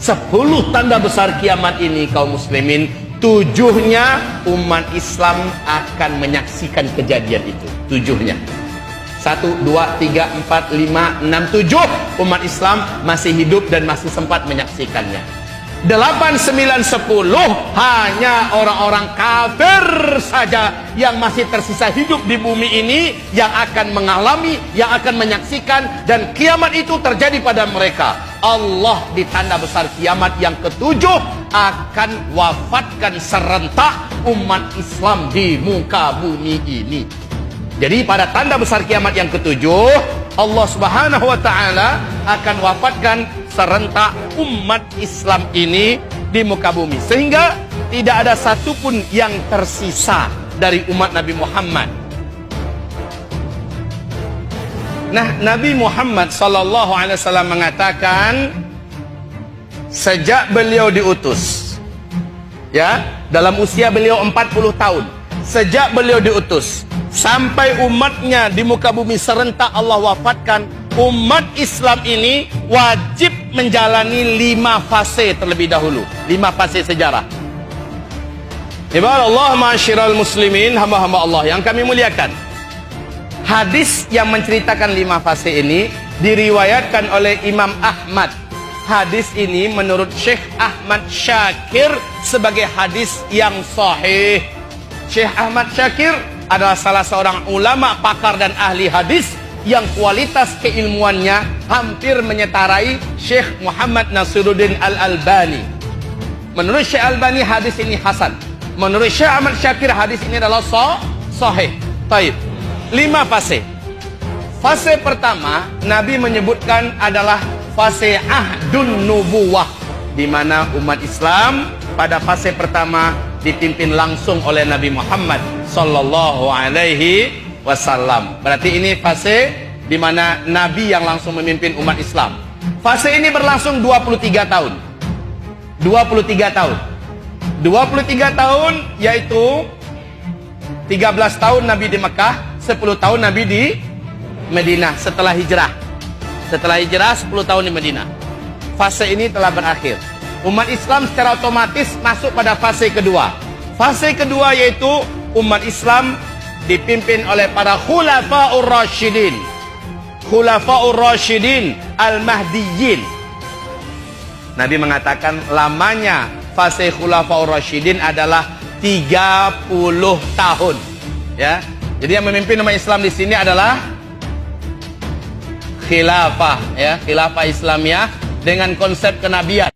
10 tanda besar kiamat ini kaum muslimin, 7-nya umat Islam akan menyaksikan kejadian itu. 7-nya 1, 2, 3, 4, 5, 6, 7 umat Islam masih hidup dan masih sempat menyaksikannya. 8, 9, 10 hanya orang-orang kafir saja yang masih tersisa hidup di bumi ini yang akan mengalami, yang akan menyaksikan, dan kiamat itu terjadi pada mereka. Allah di tanda besar kiamat yang ke-7 akan wafatkan serentak umat Islam di muka bumi ini. Jadi pada tanda besar kiamat yang ke-7, Allah Subhanahu wa taala akan wafatkan serentak umat Islam ini di muka bumi, sehingga tidak ada satupun yang tersisa dari umat Nabi Muhammad. Nah, Nabi Muhammad sallallahu alaihi wasallam mengatakan sejak beliau diutus, ya, dalam usia beliau 40 tahun, sejak beliau diutus sampai umatnya di muka bumi serentak Allah wafatkan, umat Islam ini wajib menjalani 5 fase terlebih dahulu. 5 fase sejarah. Ibarat Allah, ma'asyiral muslimin, hamba-hamba Allah yang kami muliakan. Hadis yang menceritakan 5 fase ini diriwayatkan oleh Imam Ahmad. Hadis ini menurut Syekh Ahmad Syakir sebagai hadis yang sahih. Syekh Ahmad Syakir adalah salah seorang ulama, pakar dan ahli hadis yang kualitas keilmuannya hampir menyetarai Syekh Muhammad Nasiruddin Al-Albani. Menurut Syekh Albani hadis ini hasan. Menurut Syekh Ahmad Syakir hadis ini adalah sahih. Baik. 5 fase. Fase pertama Nabi menyebutkan adalah fase ahdun nubuwah, di mana umat Islam pada fase pertama dipimpin langsung oleh Nabi Muhammad sallallahu alaihi wasallam. Berarti ini fase di mana Nabi yang langsung memimpin umat Islam. Fase ini berlangsung 23 tahun. 23 tahun. 23 tahun yaitu 13 tahun Nabi di Mekah, 10 tahun Nabi di Madinah setelah hijrah. Setelah hijrah 10 tahun di Madinah. Fase ini telah berakhir. Umat Islam secara otomatis masuk pada fase kedua. Fase kedua yaitu umat Islam dipimpin oleh para khulafaur rasyidin. Khulafaur rasyidin al-mahdiyyin. Nabi mengatakan lamanya fase khulafaur rasyidin adalah 30 tahun. Ya. Jadi yang memimpin umat Islam di sini adalah khilafah, ya, khilafah Islamiyah dengan konsep kenabian.